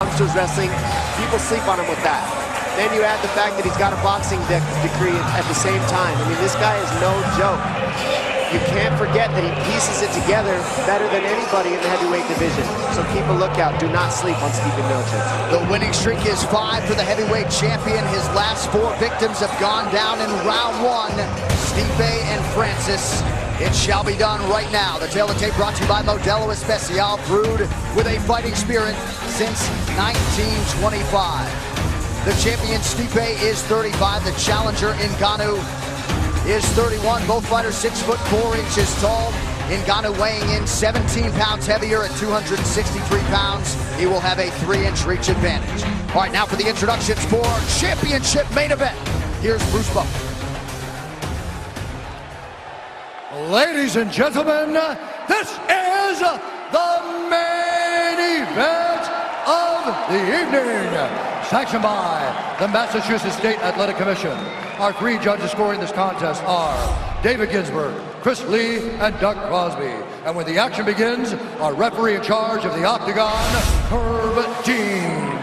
Youngsters wrestling, people sleep on him with that. Then you add the fact that he's got a boxing degree at the same time. I mean, this guy is no joke. You can't forget that he pieces it together better than anybody in the heavyweight division. So keep a lookout. Do not sleep on Stipe Miocic. The winning streak is 5 for the heavyweight champion. His last 4 victims have gone down in round 1. Stipe and Francis. It shall be done right now. The tail of the tape brought to you by Modelo Especial, brewed with a fighting spirit since 1925. The champion Stipe is 35. The challenger Ngannou is 31. Both fighters 6'4" tall. Ngannou weighing in 17 pounds heavier at 263 pounds. He will have a 3-inch reach advantage. All right, now for the introductions for championship main event. Here's Bruce Buffer. Ladies and gentlemen, this is the main event of the evening. Sanctioned by the Massachusetts State Athletic Commission. Our 3 judges scoring this contest are David Ginsburg, Chris Lee, and Doug Crosby. And when the action begins, our referee in charge of the Octagon, Herb Dean.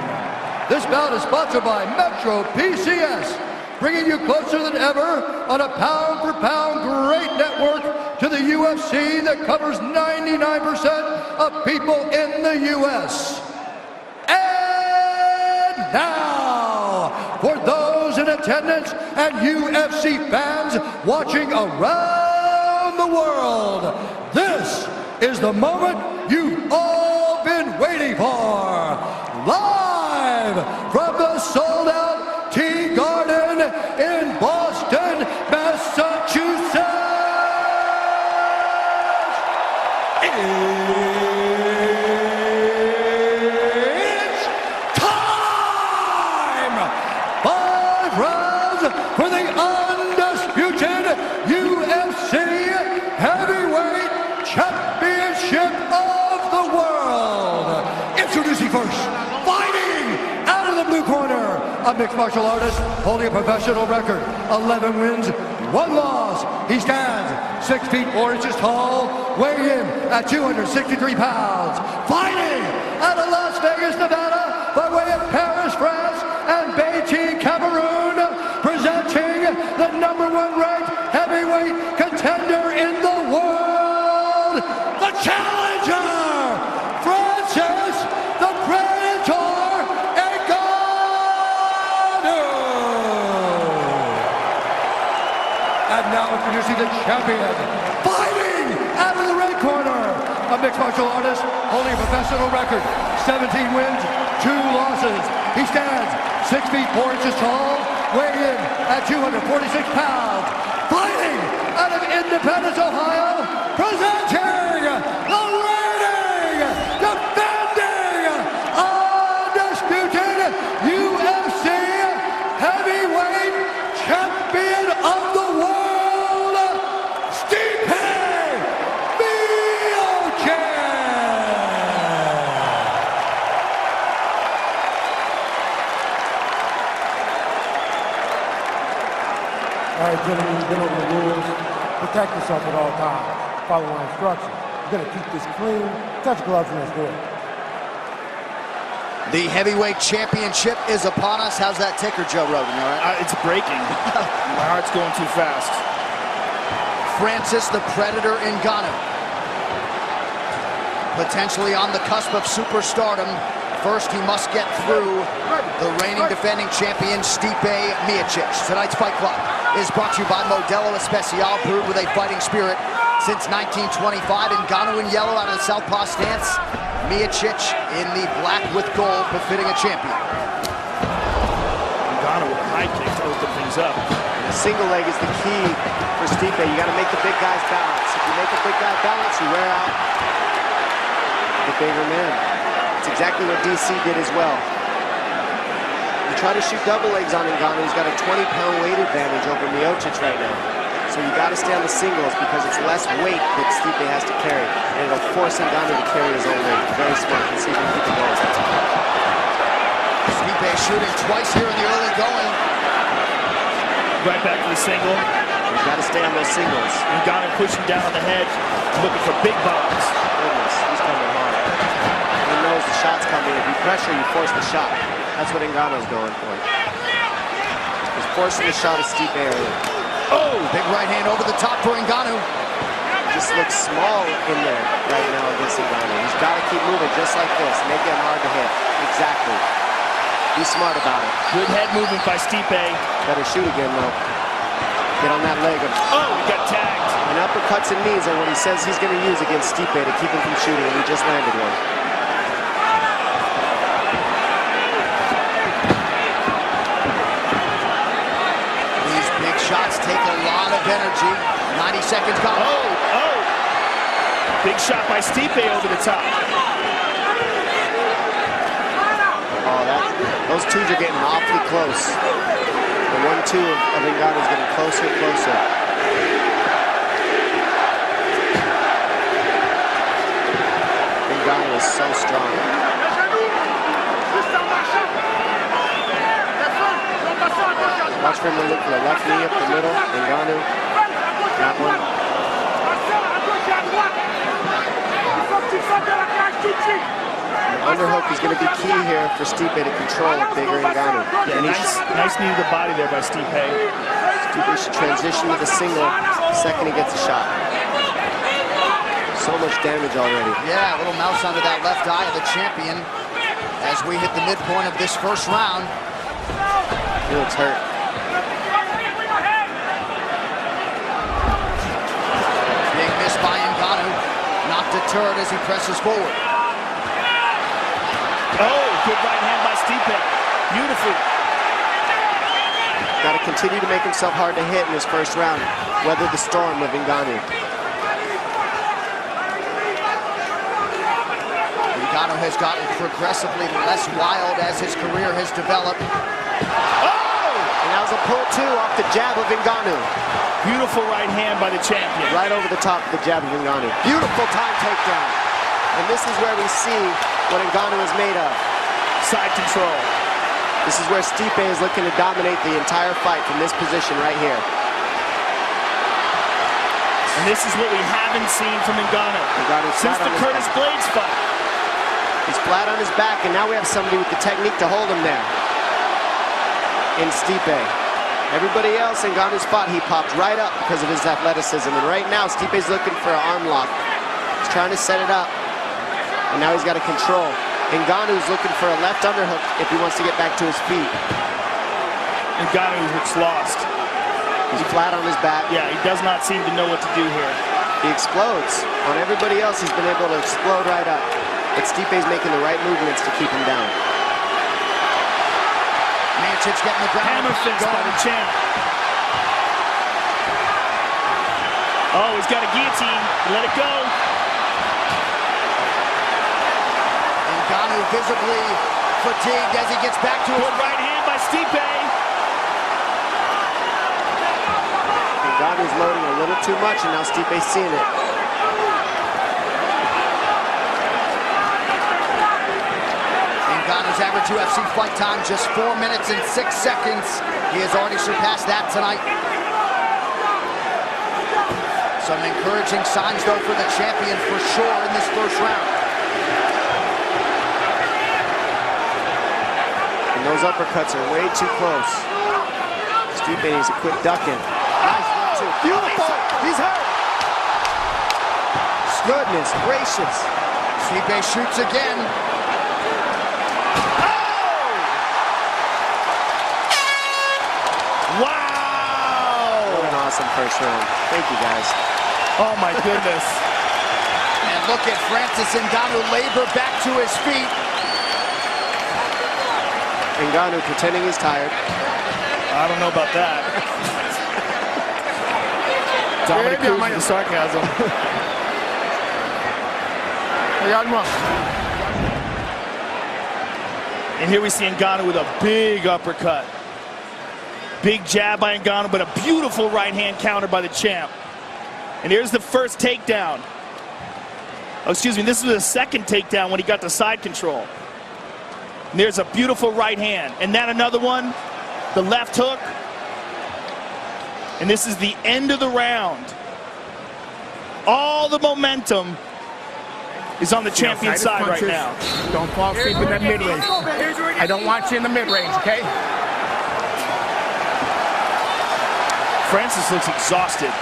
This bout is sponsored by Metro PCS, bringing you closer than ever on a pound-for-pound great network to the UFC that covers 99% of people in the U.S. And now, for those in attendance and UFC fans watching around the world, this is the moment you've all been waiting for. Live from the sold-out Tea Garden in Boston, Massachusetts. It's time! 5 rounds for the undisputed UFC Heavyweight Championship of the world. Introducing first, fighting out of the blue corner, a mixed martial artist holding a professional record, 11 wins, 1 loss. He stands 6 feet 4 inches tall, weighing in at 263 pounds. Fighting out of Las Vegas, Nevada, by way of Paris, France, and Beijing, Cameroon, presenting the #1 ranked heavyweight contender in the world, the challenger, Francis the Predator Ngannou. And now introducing the champion, fighting out of the red corner, a mixed martial artist holding a professional record, 17 wins, 2 losses. He stands 6 feet 4 inches tall, weighing in at 246 pounds. Fighting out of Independence, Ohio, presenting the reigning, defending, undisputed UFC heavyweight champion of the world, Stipe Miocic. All right, gentlemen, you've been over the rules. Protect yourself at all times. Follow my instructions. You're going to keep this clean. Touch gloves and let's do it. The heavyweight championship is upon us. How's that ticker, Joe Rogan? You all right? It's breaking. My heart's going too fast. Francis the Predator Ngannou, potentially on the cusp of superstardom. First, he must get through the reigning defending champion, Stipe Miocic. Tonight's Fight Club is brought to you by Modelo Especial, brewed with a fighting spirit since 1925. Ngannou in yellow out of the southpaw stance. Miocic in the black with gold, befitting a champion. Ngannou with a high kick to open things up. The single leg is the key for Stipe. You got to make the big guys balance. If you make a big guy balance, you wear out the bigger man. It's exactly what DC did as well. You try to shoot double legs on Ngannou, he's got a 20-pound weight advantage over Miocic right now. So you got to stay on the singles because it's less weight that Stipe has to carry. And it'll force Ngannou to carry his own weight. Very smart. Let's see if he can keep it going. Stipe shooting twice here in the early going. Right back to the single. You've got to stay on those singles. Ngannou pushing down on the head, looking for big bombs. Goodness, he's coming hard. He knows knows the shot's coming. If you pressure, you force the shot. That's what Ngannou's going for. He's forcing the shot of Stipe early. Oh, big right hand over the top for Ngannou. Just looks small in there right now against Ngannou. He's got to keep moving just like this. Make it hard to hit. Exactly. Be smart about it. Good head movement by Stipe. Better shoot again, though. Get on that leg. Oh, he got tagged. And uppercuts and knees are what he says he's going to use against Stipe to keep him from shooting, and he just landed one. These big shots take a lot of energy. 90 seconds gone. Oh! Big shot by Stipe over the top. Oh, those twos are getting awfully close. The 1-2 of Ngannou is getting closer and closer. Ngannou is so strong. Watch for him to look for the left knee up the middle. Ngannou, that one. The underhook is going to be key here for Stipe to control a bigger Ngannou. Yeah, nice knee to the body there by Stipe. Stipe should transition to the single the second he gets a shot. So much damage already. Yeah, a little mouse under that left eye of the champion as we hit the midpoint of this first round. He looks hurt. Big miss by Ngannou. Not deterred as he presses forward. Oh, good right hand by Stipe. Beautiful. Got to continue to make himself hard to hit in this first round. Weather the storm of Ngannou. Ngannou has gotten progressively less wild as his career has developed. Oh! And that was a pull two off the jab of Ngannou. Beautiful right hand by the champion. Right over the top of the jab of Ngannou. Beautiful time takedown. And this is where we see what Ngannou is made of. Side control. This is where Stipe is looking to dominate the entire fight from this position right here. And this is what we haven't seen from Ngannou since the Curtis Blades fight. He's flat on his back, and now we have somebody with the technique to hold him there. In Stipe. Everybody else, Ngannou's fought, he popped right up because of his athleticism. And right now, Stipe's looking for an arm lock. He's trying to set it up. And now he's got to control. Ngannou's looking for a left underhook if he wants to get back to his feet. Ngannou looks lost. He's flat on his back. Yeah, he does not seem to know what to do here. He explodes. On everybody else, he's been able to explode right up. But Stipe's making the right movements to keep him down. Miocic getting the ground. Hammer fist by the champ. Oh, he's got a guillotine. Let it go. Ngannou visibly fatigued as he gets back to it. Good right hand by Stipe. Ngannou's loading a little too much, and now Stipe's seeing it. Ngannou's average UFC fight time just 4 minutes and 6 seconds. He has already surpassed that tonight. Some encouraging signs, though, for the champion for sure in this first round. And those uppercuts are way too close. Stipe needs to quit ducking. Nice one, too. Beautiful! He's hurt! Goodness gracious. Stipe shoots again. Wow! What an awesome first round. Thank you, guys. Oh, my goodness. And look at Francis Ngannou labor back to his feet. Ngannou pretending he's tired. I don't know about that. Dominic Cruz with the sarcasm. And here we see Ngannou with a big uppercut. Big jab by Ngannou, but a beautiful right hand counter by the champ. And here's the first takedown. Oh, excuse me, this was the second takedown when he got the side control. And there's a beautiful right hand. And then another one, the left hook. And this is the end of the round. All the momentum is on the champion side right now. Don't fall asleep in that mid-range. I don't want you in the mid-range, okay? Francis looks exhausted.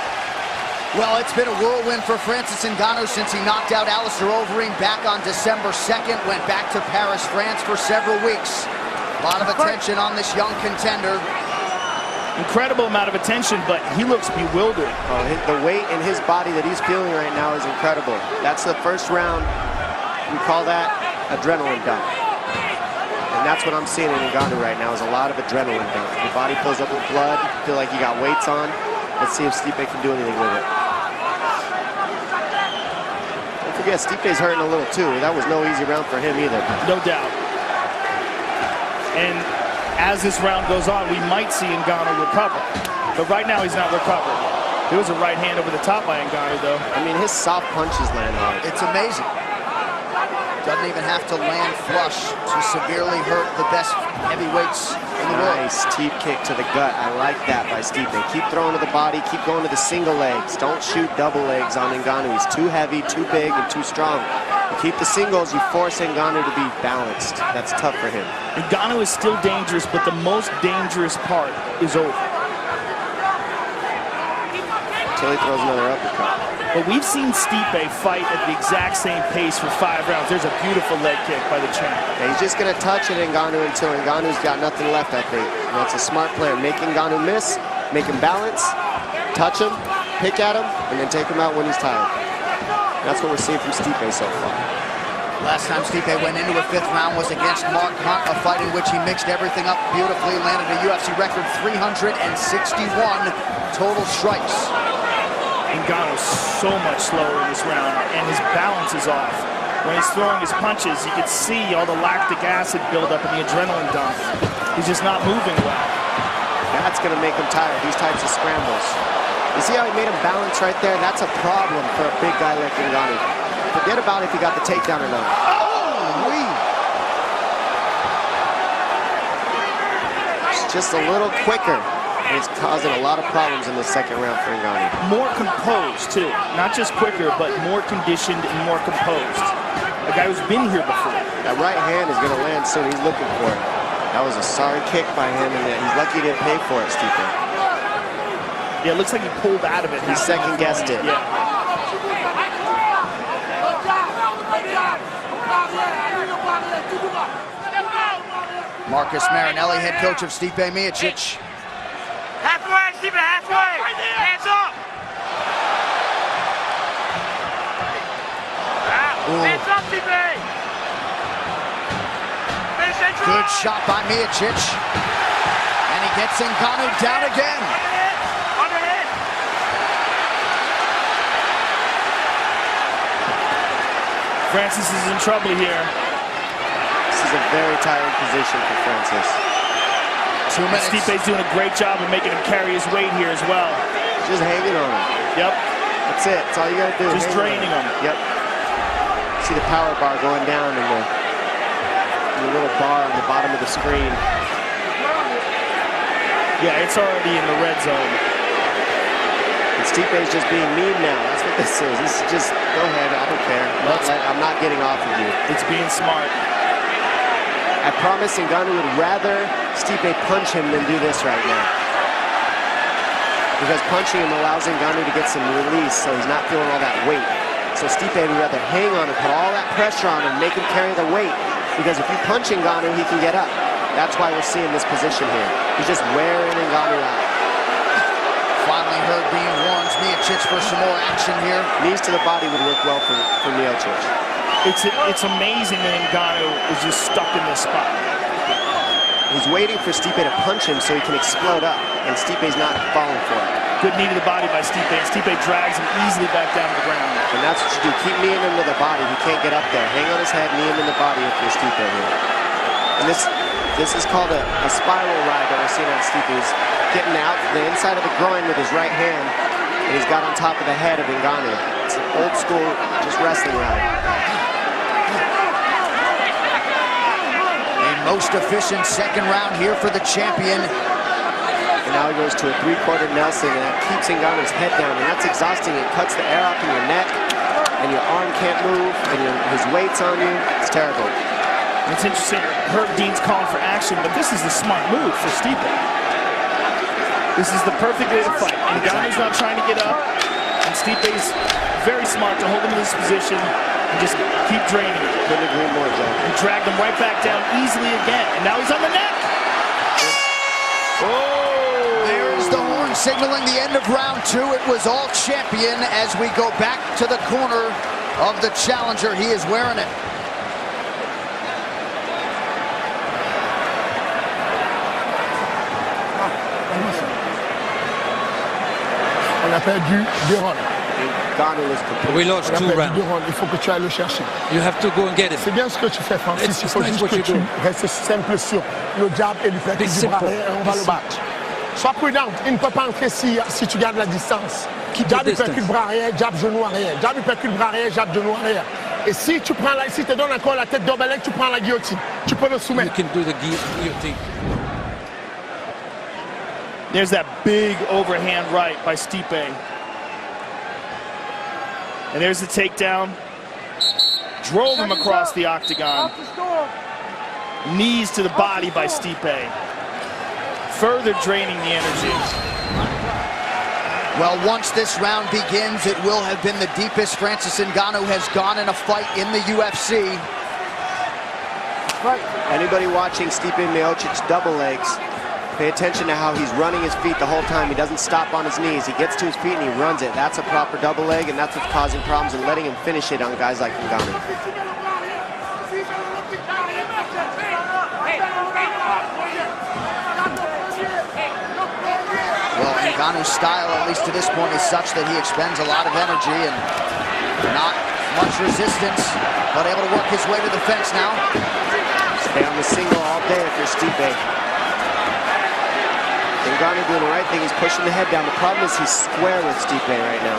Well, it's been a whirlwind for Francis Ngannou since he knocked out Alistair Overeem back on December 2nd, went back to Paris, France for several weeks. A lot of attention on this young contender. Incredible amount of attention, but he looks bewildered. Oh, the weight in his body that he's feeling right now is incredible. That's the first round. We call that adrenaline dump. And that's what I'm seeing in Ngannou right now is a lot of adrenaline dump. Your body fills up with blood. You feel like you got weights on. Let's see if Stipe can do anything with it. Don't forget, Stipe's hurting a little too. That was no easy round for him either. No doubt. And as this round goes on, we might see Ngannou recover. But right now, he's not recovering. There was a right hand over the top by Ngannou, though. I mean, his soft punches land hard. It's amazing. Doesn't even have to land flush to severely hurt the best heavyweights in the world. Nice teep kick to the gut. I like that by Stipe. Keep throwing to the body. Keep going to the single legs. Don't shoot double legs on Ngannou. He's too heavy, too big, and too strong. You keep the singles, you force Ngannou to be balanced. That's tough for him. Ngannou is still dangerous, but the most dangerous part is over. Until he throws another uppercut. But we've seen Stipe fight at the exact same pace for 5 rounds. There's a beautiful leg kick by the champ. Yeah, he's just going to touch at Ngannou until Ngannou's got nothing left, I think. And that's a smart plan. Make Ngannou miss, make him balance, touch him, pick at him, and then take him out when he's tired. That's what we're seeing from Stipe so far. Last time Stipe went into a 5th round was against Mark Hunt, a fight in which he mixed everything up beautifully, landed a UFC record 361 total strikes. Ngannou's so much slower in this round, and his balance is off. When he's throwing his punches, you can see all the lactic acid buildup and the adrenaline dump. He's just not moving well. That's going to make him tired, these types of scrambles. You see how he made him balance right there? That's a problem for a big guy like Ngannou. Forget about if he got the takedown or not. Oh, It's just a little quicker. And it's causing a lot of problems in the 2nd round for Ngannou. More composed, too. Not just quicker, but more conditioned and more composed. A guy who's been here before. That right hand is going to land soon. He's looking for it. That was a sorry kick by him, and he's lucky he didn't pay for it, Stipe. Yeah, it looks like he pulled out of it. He second-guessed it. Yeah. Marcus Marinelli, head coach of Stipe Miocic. Halfway, Stipe, halfway! Hands up! Hands up, Stipe! Good shot by Miocic. And he gets Ngannou down again. Underhand! Francis is in trouble here. This is a very tiring position for Francis. 2 minutes. Stipe's doing a great job of making him carry his weight here as well. Just hanging on him. Yep. That's it. That's all you got to do. Just draining him. Yep. See the power bar going down in the little bar on the bottom of the screen. Yeah, it's already in the red zone. And Stipe's just being mean now. That's what this is. This is just, go ahead, I don't care. I'm not getting off of you. It's being smart. I promise Ngannou would rather Stipe punch him than do this right now. Because punching him allows Ngannou to get some release, so he's not feeling all that weight. So Stipe would rather hang on and put all that pressure on him, make him carry the weight. Because if you punch Ngannou, he can get up. That's why we're seeing this position here. He's just wearing Ngannou out. Finally heard being warns Miocic for some more action here. Knees to the body would work well for Miocic. It's amazing that Ngannou is just stuck in this spot. He's waiting for Stipe to punch him so he can explode up, and Stipe's not falling for it. Good knee to the body by Stipe, and Stipe drags him easily back down to the ground. And that's what you do. Keep kneeing him to the body. He can't get up there. Hang on his head, knee him in the body if you're Stipe here. And this is called a spiral ride that we're seeing on Stipe. He's getting out the inside of the groin with his right hand, and he's got on top of the head of Ngannou. It's an old school, just wrestling ride. Most efficient 2nd round here for the champion. And now he goes to a 3/4 Nelson, and that keeps Ngannou's head down, and that's exhausting. It cuts the air off in your neck. and your arm can't move, and his weight's on you, it's terrible. It's interesting, Herb Dean's calling for action, but this is the smart move for Stipe. This is the perfect way to fight. Ngannou's not trying to get up, and Stipe's very smart to hold him in this position and just keep draining it. Couldn't agree more, Joe. And dragged him right back down easily again, and now he's on the neck! Oh! There's the horn signaling the end of round 2. It was all champion as we go back to the corner of the challenger. He is wearing it. On a perdu 2 rounds. Ngannou was complete. We lost 2 rounds. Il faut que tu ailles le chercher. You have to go and get him. C'est bien ce que tu fais, Francis. It's Il faut nice juste what que you tu do. restes simple sur le jab et lui faire Be du bras simple. arrière et on va le battre. Sois prudent. Il ne peut pas entrer si tu gardes la distance. Keep Jab, the il percule distance. bras arrière, jab, genou arrière. Jab, il percule bras arrière, jab, genou arrière. Et si tu prends si te donnes encore la tête double leg, tu prends la guillotine. Tu peux le You soumettre. can do the guillotine. There's that big overhand right by Stipe. And there's the takedown. Drove him across the octagon. Knees to the body by Stipe. Further draining the energy. Well, once this round begins, it will have been the deepest Francis Ngannou has gone in a fight in the UFC. Anybody watching Stipe Miocic double legs, pay attention to how he's running his feet the whole time. He doesn't stop on his knees. He gets to his feet and he runs it. That's a proper double leg, and that's what's causing problems and letting him finish it on guys like Ngannou. Well, Ngannou's style, at least to this point, is such that he expends a lot of energy and not much resistance, but able to work his way to the fence now. Stay on the single all day if you're Stipe. Ngannou doing the right thing. He's pushing the head down. The problem is he's square with Stipe right now.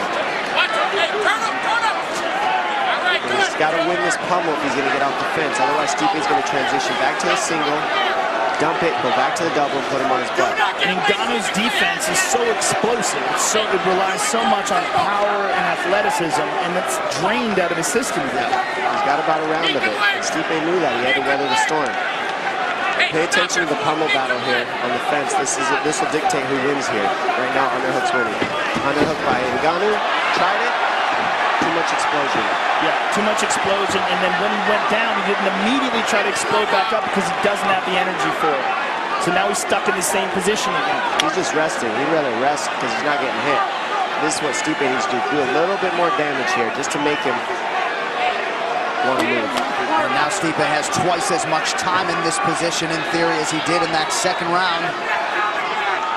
He's got to win this pummel if he's going to get off the fence. Otherwise, Stipe's going to transition back to a single, dump it, go back to the double, and put him on his butt. And Ngannou's defense is so explosive. It relies so much on power and athleticism, and it's drained out of his system again. He's got about a round of it. And Stipe knew that. He had to weather the storm. Pay attention to the pummel battle here on the fence. This will dictate who wins here. Right now, underhook's winning. Underhook by Ngannou. Tried it. Too much explosion. Yeah, too much explosion, and then when he went down, he didn't immediately try to explode back up because he doesn't have the energy for it. So now he's stuck in the same position again. He's just resting. He'd rather rest because he's not getting hit. This is what Stipe needs to do a little bit more damage here just to make him want to move. And now Stipe has twice as much time in this position, in theory, as he did in that second round.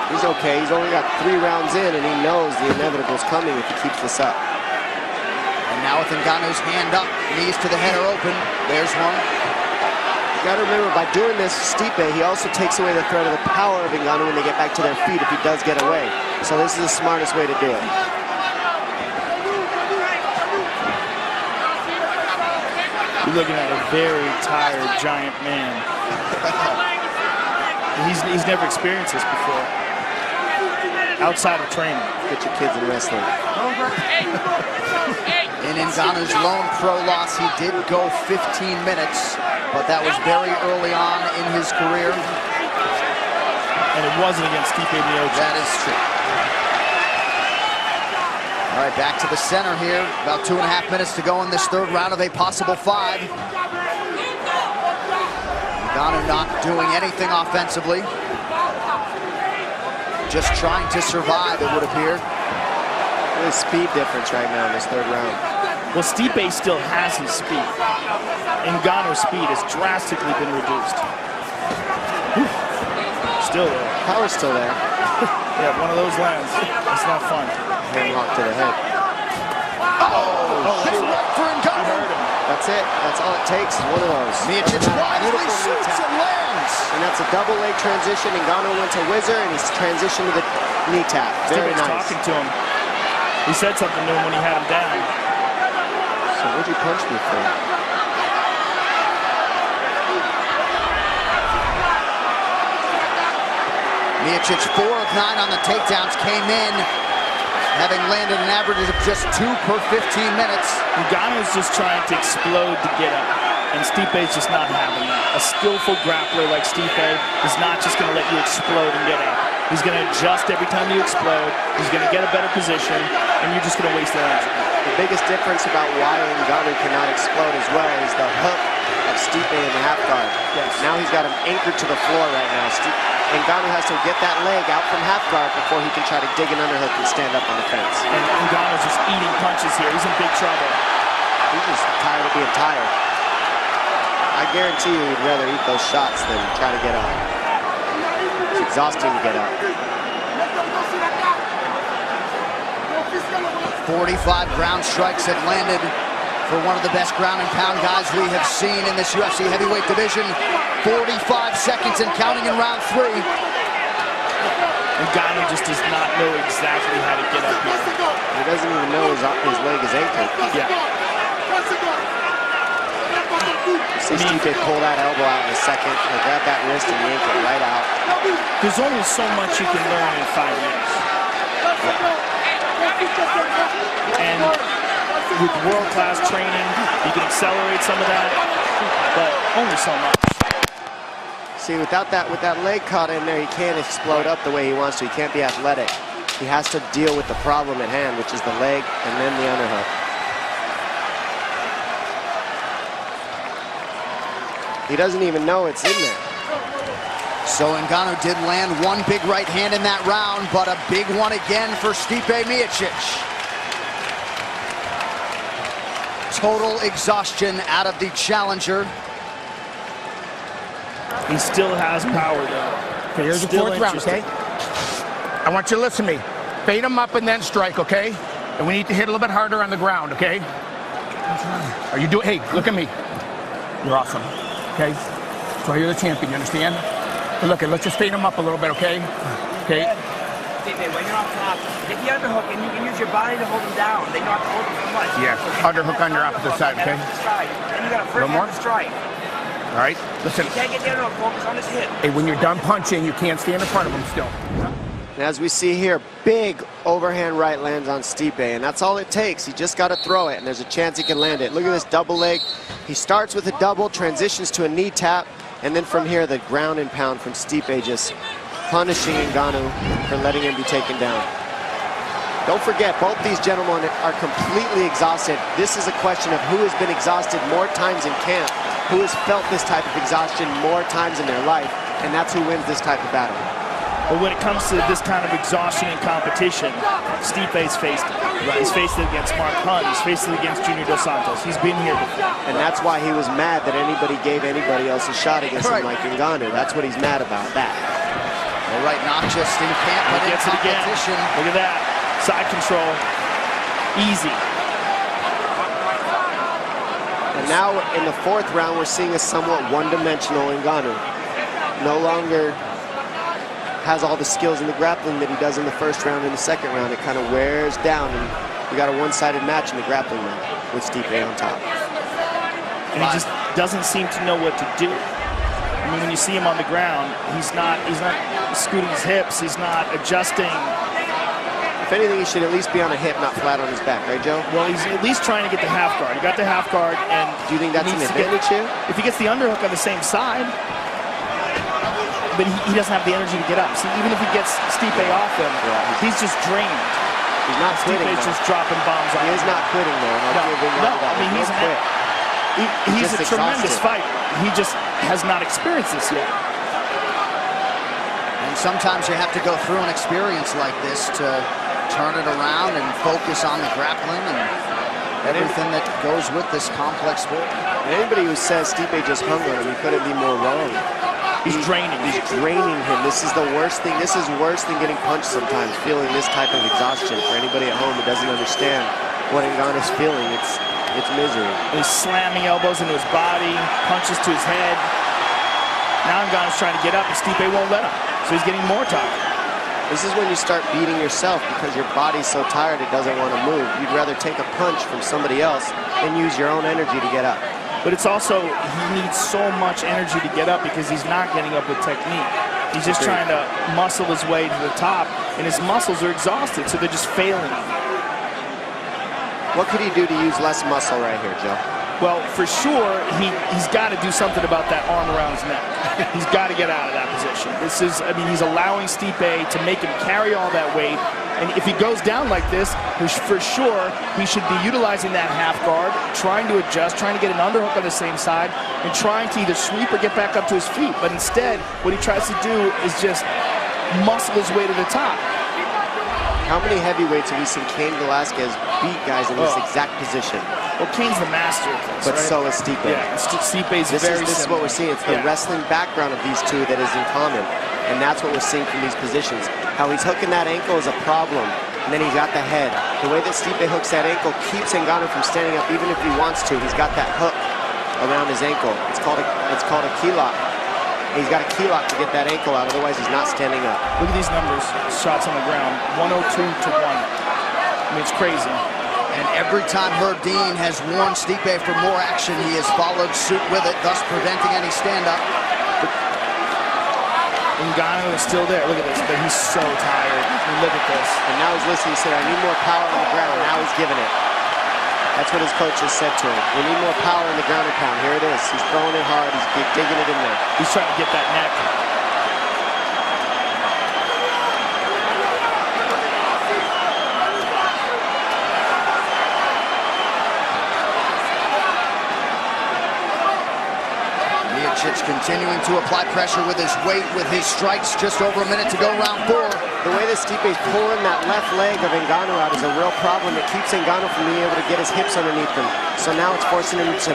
He's okay. He's only got 3 rounds in, and he knows the inevitable is coming if he keeps this up. And now with Ngannou's hand up, knees to the head are open. There's one. You got to remember, by doing this, Stipe, he also takes away the threat of the power of Ngannou when they get back to their feet if he does get away. So this is the smartest way to do it. You're looking at a very tired giant man. He's never experienced this before. Outside of training. Get your kids in wrestling. In Ngannou's lone pro loss, he did go 15 minutes, but that was very early on in his career. And it wasn't against Stipe Miocic. That is true. All right, back to the center here. About 2.5 minutes to go in this third round of a possible 5. Ngannou not doing anything offensively. Just trying to survive, it would appear. There's speed difference right now in this third round. Well, Stipe still has his speed. Ngannou's speed has drastically been reduced. Whew. Still there. Power's still there. Yeah, one of those lands. It's not fun. Hand lock to the head. Big right for Ngannou. That's it. That's all it takes. One of those. Miocic wisely Beautiful knee shoots tap. and lands. And that's a double leg transition. Ngannou went to whizzer and he's transitioned to the knee tap. Very Stipe's nice. talking to him. He said something to him when he had him down. So what'd you punch me for? Miocic 4 of 9 on the takedowns, came in having landed an average of just 2 per 15 minutes. Ngannou's just trying to explode to get up, and Stipe's just not having that. A skillful grappler like Stipe is not just going to let you explode and get up. He's going to adjust every time you explode. He's going to get a better position, and you're just going to waste their energy. The biggest difference about why Ngannou cannot explode as well is the hook of Stipe in the half guard. Yes. Now he's got him anchored to the floor right now. Ngannou has to get that leg out from half guard before he can try to dig an underhook and stand up on the fence. And Ngannou's just eating punches here. He's in big trouble. He's just tired of being tired. I guarantee you he'd rather eat those shots than try to get up. It's exhausting to get up. 45 ground strikes have landed for one of the best ground and pound guys we have seen in this UFC heavyweight division. 45 seconds and counting in round 3. Ngannou just does not know exactly how to get up here. He doesn't even know his leg is anchored. Yeah. See Stipe pull that elbow out in a second. He'll grab that wrist and yank it right out. There's only so much you can learn in 5 years. And with world-class training, you can accelerate some of that, but only so much. See, with that leg caught in there, he can't explode up the way he wants to. He can't be athletic. He has to deal with the problem at hand, which is the leg and then the underhook. He doesn't even know it's in there. So Ngannou did land one big right hand in that round, but a big one again for Stipe Miocic. Total exhaustion out of the challenger. He still has power, though. Okay, here's the 4th round, okay? I want you to listen to me. Fade him up and then strike, okay? And we need to hit a little bit harder on the ground, okay? Are you doing? Hey, look at me. You're awesome, okay? So you're the champion, you understand? But look, let's just fade him up a little bit, okay? Okay. When you're on top, get the underhook and you can use your body to hold him down. They don't have to hold him so much. Yeah, underhook on your opposite side, okay? Then you got a first more? strike. All right, listen. You can't get the underhook, focus on his hip. Hey, when you're done punching, you can't stand in front of him still. And as we see here, big overhand right lands on Stipe, and that's all it takes. He just got to throw it, and there's a chance he can land it. Look at this double leg. He starts with a double, transitions to a knee tap, and then from here, the ground and pound from Stipe, just punishing Ngannou for letting him be taken down. Don't forget, both these gentlemen are completely exhausted. This is a question of who has been exhausted more times in camp, who has felt this type of exhaustion more times in their life, and that's who wins this type of battle. But when it comes to this kind of exhaustion in competition, Stipe's faced it. Right. He's faced it against Mark Hunt. He's faced it against Junior Dos Santos. He's been here before. And that's why he was mad that anybody gave anybody else a shot against him like Ngannou. That's what he's mad about, that. All right, not just in camp, but in competition. Look at that. Side control. Easy. And now in the 4th round, we're seeing a somewhat one-dimensional Ngannou. No longer has all the skills in the grappling that he does in the 1st round and the 2nd round. It kind of wears down, and we got a one-sided match in the grappling now with Stipe on top. And he just doesn't seem to know what to do. I mean, when you see him on the ground, he's not scooting his hips, he's not adjusting. If anything, he should at least be on a hip, not flat on his back, right, Joe? Well, he's at least trying to get the half guard. He got the half guard, and do you think that's an advantage here? If he gets the underhook on the same side, but he doesn't have the energy to get up. See, even if he gets Stipe off him, he's just drained. He's not quitting. Stipe's just dropping bombs on him. He is not quitting, though. No, I mean, he's a tremendous fighter. He just has not experienced this yet. And sometimes you have to go through an experience like this to turn it around and focus on the grappling and everything that goes with this complex sport. And anybody who says Stipe just hung on him, he couldn't be more wrong. He's draining. He's draining him. This is the worst thing. This is worse than getting punched sometimes, feeling this type of exhaustion. For anybody at home who doesn't understand what Ngannou's feeling, it's misery. He's slamming elbows into his body, punches to his head. Now Ngannou's trying to get up, and Stipe won't let him. So he's getting more tired. This is when you start beating yourself because your body's so tired it doesn't want to move. You'd rather take a punch from somebody else and use your own energy to get up. But it's also, he needs so much energy to get up because he's not getting up with technique. He's just trying to muscle his way to the top, and his muscles are exhausted, so they're just failing him. What could he do to use less muscle right here, Joe? Well, for sure, he's got to do something about that arm around his neck. He's got to get out of that position. This is, I mean, he's allowing Stipe to make him carry all that weight. And if he goes down like this, for sure, he should be utilizing that half guard, trying to adjust, trying to get an underhook on the same side, and trying to either sweep or get back up to his feet. But instead, what he tries to do is just muscle his way to the top. How many heavyweights have we seen Cain Velasquez beat guys in this exact position? Well, Cain's the master of this, but right? so is Stipe. Yeah, Stipe's this is what we're seeing. It's the wrestling background of these two that is in common. And that's what we're seeing from these positions. How he's hooking that ankle is a problem. And then he's got the head. The way that Stipe hooks that ankle keeps Ngannou from standing up even if he wants to. He's got that hook around his ankle. It's called a key lock. He's got a key lock to get that ankle out, otherwise he's not standing up. Look at these numbers, shots on the ground, 102 to 1. I mean, it's crazy. And every time Herb Dean has warned Stipe for more action, he has followed suit with it, thus preventing any stand-up. Ngannou is still there. Look at this, but he's so tired. I mean, look at this. And now he's listening. He said, I need more power on the ground. Now he's giving it. That's what his coach has said to him. We need more power in the ground and pound. Here it is. He's throwing it hard. He's digging it in there. He's trying to get that neck. Miocic continuing to apply pressure with his weight, with his strikes. Just over a minute to go, round 4. The way that Stipe's pulling that left leg of Ngannou out is a real problem. It keeps Ngannou from being able to get his hips underneath him. So now it's forcing him to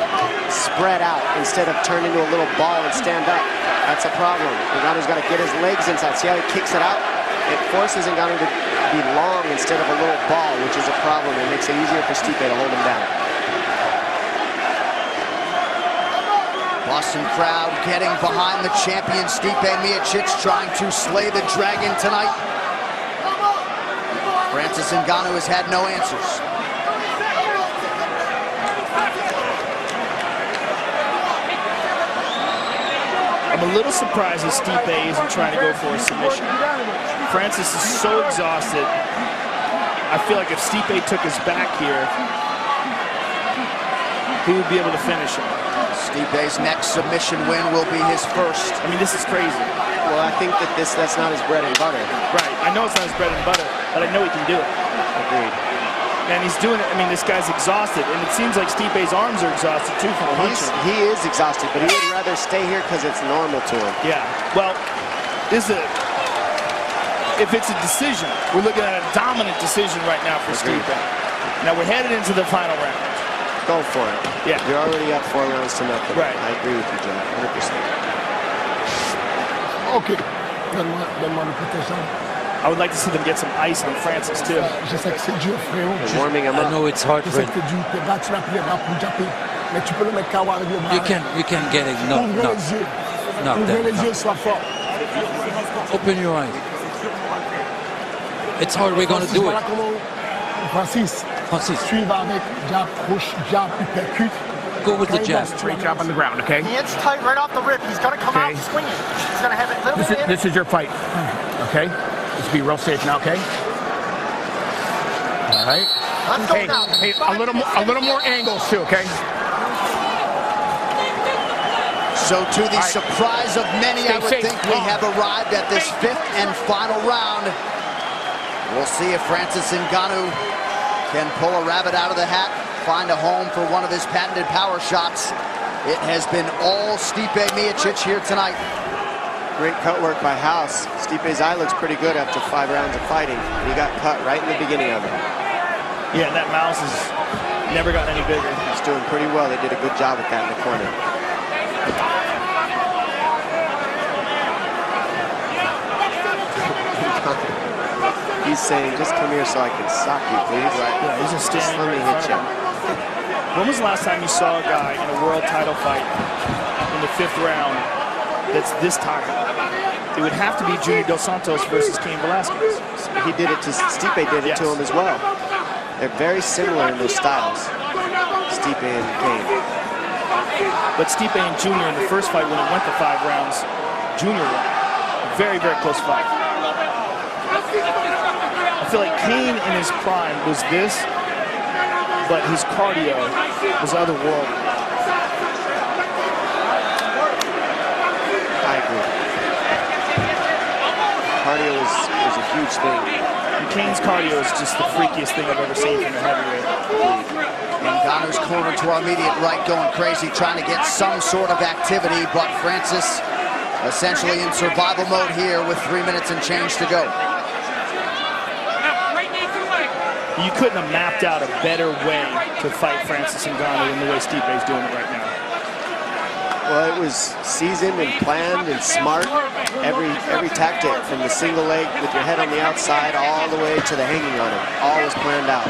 spread out instead of turn into a little ball and stand up. That's a problem. Ngannou's got to get his legs inside. See how he kicks it out? It forces Ngannou to be long instead of a little ball, which is a problem. It makes it easier for Stipe to hold him down. Boston crowd getting behind the champion Stipe Miocic, trying to slay the dragon tonight. Francis Ngannou has had no answers. I'm a little surprised that Stipe isn't trying to go for a submission. Francis is so exhausted. I feel like if Stipe took his back here, he would be able to finish him. Stipe's next submission win will be his first. I mean, this is crazy. Well, I think that that's not his bread and butter. Right. I know it's not his bread and butter, but I know he can do it. Agreed. And he's doing it. I mean, this guy's exhausted, and it seems like Stipe's arms are exhausted too from punching. He is exhausted, but he would rather stay here because it's normal to him. Yeah. Well, if it's a decision, we're looking at a dominant decision right now for Stipe. Now we're headed into the final round. Go for it. Yeah. You're already up 4 rounds to nothing. Right. I agree with you, Joe. 100%. OK. Donne-moi le protégeant. I would like to see them get some ice on Francis, too. Je sais que c'est dur, frérot. Warming him I up. know it's hard Je for sais him. que c'est dur. T'es battu la prière pour japper. Mais tu peux le mettre KO avec le bras. You can get it. No, Ouvre no. les yeux. Not Ouvre les that. yeux, sois fort. Open your eyes. It's hard. We're going to do it. Voilà comment Francis. Suivre avec jab, push, jab, percute. Go with the jab. Great job on the ground, okay? Hands tight right off the rip. He's going to come out swinging. He's going to have a little bit of This is your fight, okay? Let's be real safe now, okay? All right. Let's go Hey, now. hey, a little more angles too, okay? So to the surprise of many, I would think we have arrived at this 5th and final round. We'll see if Francis Ngannou can pull a rabbit out of the hat, find a home for one of his patented power shots. It has been all Stipe Miocic here tonight. Great cut work by House. Stipe's eye looks pretty good after 5 rounds of fighting. He got cut right in the beginning of it. Yeah, and that mouse has never gotten any bigger. He's doing pretty well. They did a good job with that in the corner. He's saying, just come here so I can sock you, please. Right. Yeah, he's just standing let me right in hit front you. of him. When was the last time you saw a guy in a world title fight in the 5th round that's this tired? It would have to be Junior Dos Santos versus Cain Velasquez. He did it to Stipe, did it to him as well. They're very similar in their styles, Stipe and Cain. But Stipe and Junior in the first fight, when it went to 5 rounds, Junior won. very, very close fight. I feel like Kane in his prime was this, but his cardio was otherworldly. I agree. Cardio is a huge thing. And Kane's cardio is just the freakiest thing I've ever seen from a heavyweight. Ngannou's corner to our immediate right, going crazy, trying to get some sort of activity, but Francis essentially in survival mode here with 3 minutes and change to go. You couldn't have mapped out a better way to fight Francis Ngannou than the way Stipe's doing it right now. Well, it was seasoned and planned and smart. Every tactic, from the single leg with your head on the outside all the way to the hanging on it, all was planned out.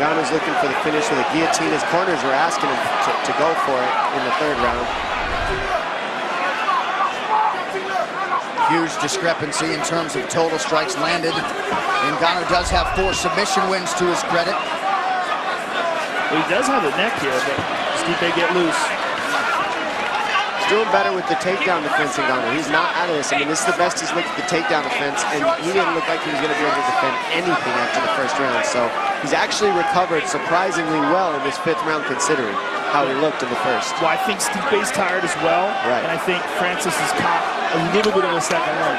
Ngannou's looking for the finish with a guillotine. His corners were asking him to go for it in the third round. Huge discrepancy in terms of total strikes landed. Ngannou does have 4 submission wins to his credit. Well, he does have the neck here, but Stipe get loose. He's doing better with the takedown defense, Ngannou. He's not out of this. I mean, this is the best he's looked at the takedown defense, and he didn't look like he was going to be able to defend anything after the first round. So he's actually recovered surprisingly well in this 5th round, considering how he looked in the first. Well, I think Stipe's tired as well, right. And I think Francis has caught a little bit of a second one.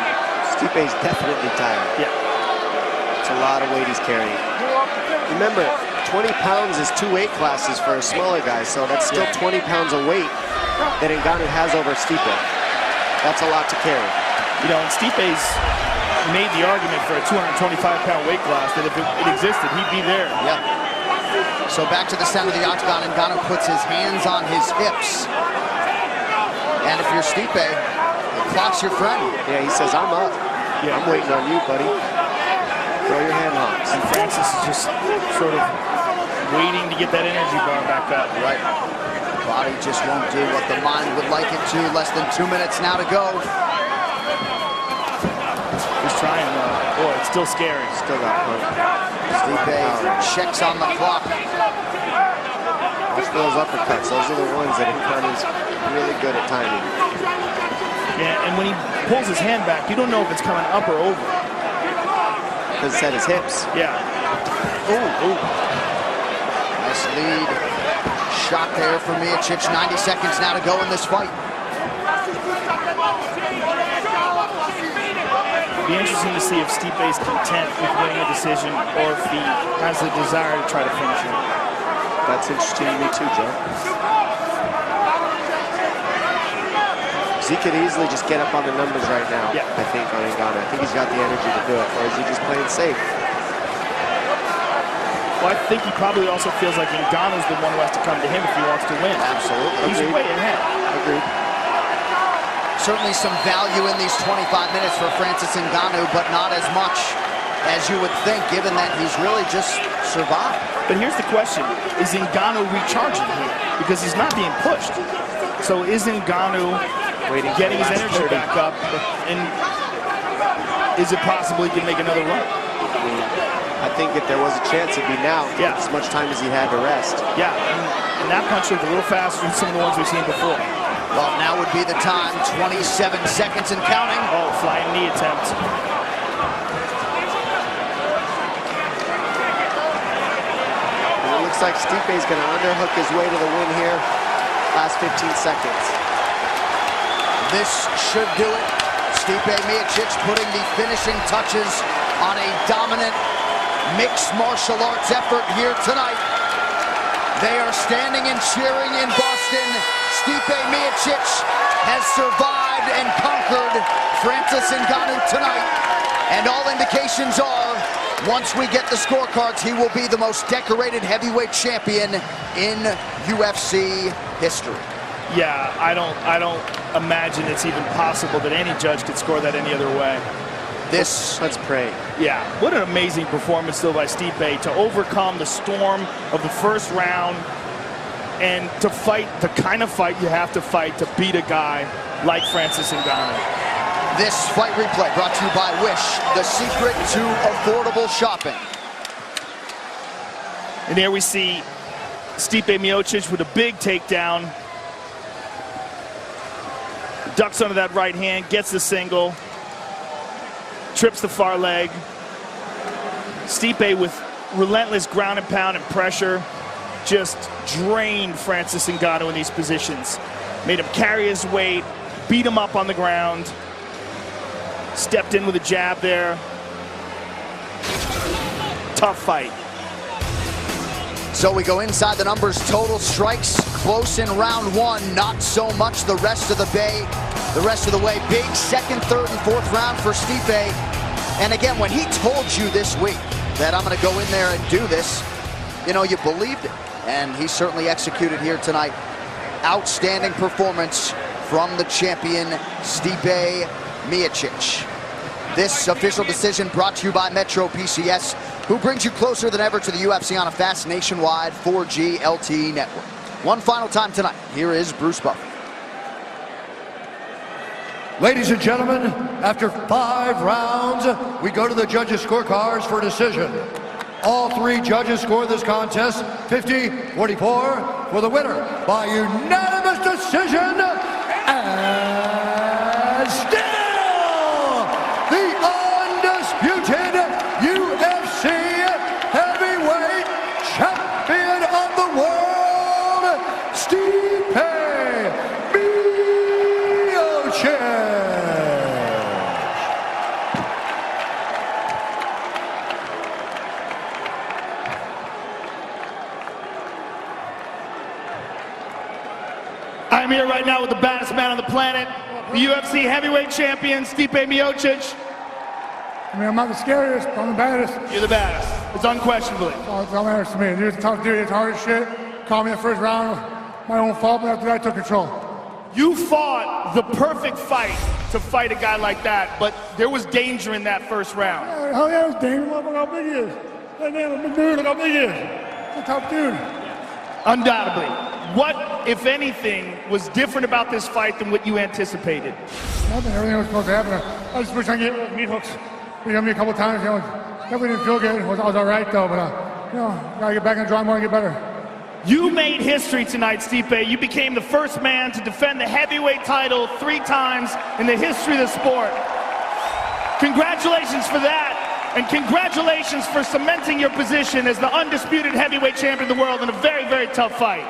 Stipe's definitely tired. Yeah. It's a lot of weight he's carrying. Remember, 20 pounds is 2 weight classes for a smaller guy, so that's still 20 pounds of weight that Ngannou has over Stipe. That's a lot to carry. You know, and Stipe's made the argument for a 225-pound weight class that if it existed, he'd be there. Yeah. So back to the center of the octagon, Ngannou puts his hands on his hips. And if you're Stipe, the clock's your friend. Yeah, he says, I'm up. Yeah. I'm waiting on you, buddy. Throw your hand hogs. And Francis is just sort of waiting to get that energy bar back up. Right. Body just won't do what the mind would like it to. Less than 2 minutes now to go. He's trying though. Boy, it's still scary. Still got pumped. Stipe checks on the clock. Watch those uppercuts. Those are the ones that Ngannou's really good at timing. Yeah, and when he pulls his hand back, you don't know if it's coming up or over. Because it's at his hips. Yeah. Ooh. Nice lead shot there for Miocic. 90 seconds now to go in this fight. It'll be interesting to see if Stipe's content with winning a decision or if he has the desire to try to finish it. That's interesting to me too, Joe. He could easily just get up on the numbers right now, yeah. I think, on Ngannou. I think he's got the energy to do it, or is he just playing safe? Well, I think he probably also feels like Ngannou's the one who has to come to him if he wants to win. Absolutely. He's way ahead. Agreed. Certainly some value in these 25 minutes for Francis Ngannou, but not as much as you would think, given that he's really just survived. But here's the question. Is Ngannou recharging here? Because he's not being pushed. So is Ngannou getting his energy back up, and is it possible he can make another run? I think if there was a chance, it'd be now. Yeah. As much time as he had to rest. Yeah, and that punch looked a little faster than some of the ones we've seen before. Well, now would be the time. 27 seconds and counting. Oh, flying knee attempt. And it looks like Stipe's going to underhook his way to the win here. Last 15 seconds. This should do it. Stipe Miocic putting the finishing touches on a dominant mixed martial arts effort here tonight. They are standing and cheering in Boston. Stipe Miocic has survived and conquered Francis Ngannou tonight. And all indications are, once we get the scorecards, he will be the most decorated heavyweight champion in UFC history. Yeah, I don't imagine it's even possible that any judge could score that any other way. Let's pray. Yeah, what an amazing performance though by Stipe to overcome the storm of the first round and to fight the kind of fight you have to fight to beat a guy like Francis Ngannou. This fight replay brought to you by Wish, the secret to affordable shopping. And here we see Stipe Miocic with a big takedown. Ducks under that right hand, gets the single, trips the far leg. Stipe with relentless ground and pound and pressure just drained Francis Ngannou in these positions. Made him carry his weight, beat him up on the ground. Stepped in with a jab there. Tough fight. So we go inside the numbers. Total strikes close in round one, not so much the rest of the way. Big second, third, and fourth round for Stipe. And again, when he told you this week that I'm going to go in there and do this, you know, you believed it. And he certainly executed here tonight. Outstanding performance from the champion, Stipe Miocic. This official decision brought to you by Metro PCS, who brings you closer than ever to the UFC on a fast nationwide 4G LTE network. One final time tonight, here is Bruce Buffer. Ladies and gentlemen, after 5 rounds, we go to the judges' scorecards for decision. All 3 judges scored this contest 50-44 for the winner by unanimous decision, and still the undisputed UFC heavyweight champion of the world, Stipe Miocic. I'm here right now with the baddest man on the planet, the UFC heavyweight champion, Stipe Miocic. I mean, I'm not the scariest, but I'm the baddest. You're the baddest. It's unquestionably. It's all matters to me. You're a tough dude. It's hard as shit. Caught me in the first round. My own fault, but after that, I took control. You fought the perfect fight to fight a guy like that, but there was danger in that first round. Hell yeah, it was dangerous. Look how big he is. That man, a big dude. Look how big he is. He's a tough dude. Undoubtedly. What, if anything, was different about this fight than what you anticipated? Nothing. Everything was supposed to happen. I just wish I could get meat hooks. He got me a couple times. You know, definitely didn't feel good. I was all right, though, but, you know, gotta get back in the drawing board and get better. You made history tonight, Stipe. You became the first man to defend the heavyweight title 3 times in the history of the sport. Congratulations for that, and congratulations for cementing your position as the undisputed heavyweight champion of the world in a very, very tough fight.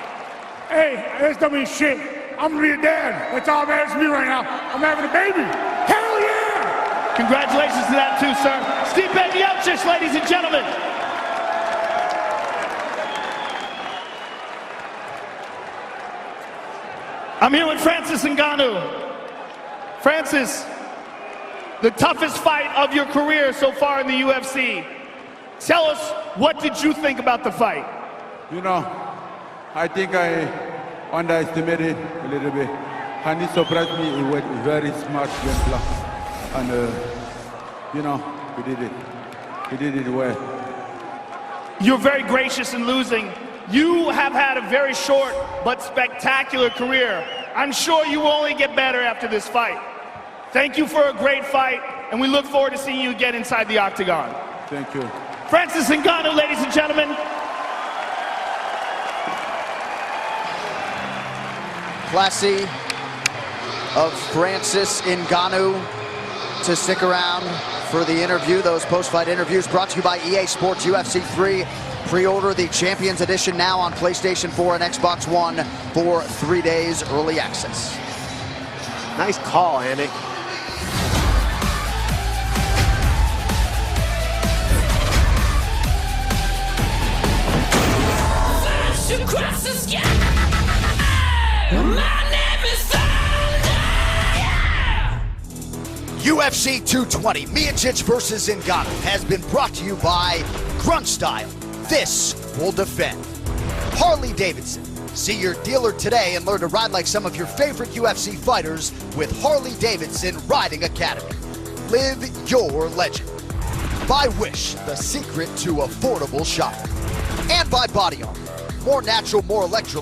Hey, this don't mean shit. I'm gonna be a dad. That's all that matters to me right now. I'm having a baby. Hell yeah! Congratulations to that too, sir. Stipe Miocic, ladies and gentlemen. I'm here with Francis Ngannou. Francis, the toughest fight of your career so far in the UFC. Tell us, what did you think about the fight? You know, I think I underestimated a little bit. And he surprised me. He was very smart game plan. And, you know, he did it. He did it well. You're very gracious in losing. You have had a very short but spectacular career. I'm sure you will only get better after this fight. Thank you for a great fight, and we look forward to seeing you again inside the octagon. Thank you. Francis Ngannou, ladies and gentlemen. Classy of Francis Ngannou to stick around for the interview. Those post-fight interviews brought to you by EA Sports UFC 3. Pre-order the Champions Edition now on PlayStation 4 and Xbox One for 3 days early access. Nice call, Andy. Across the sky, my name is Thunder. UFC 220, Miocic versus Ngannou, has been brought to you by Grunt Style. This will defend. Harley Davidson. See your dealer today and learn to ride like some of your favorite UFC fighters with Harley Davidson Riding Academy. Live your legend. By Wish, the secret to affordable shopping. And by Body Armor. More natural, more electrolyte.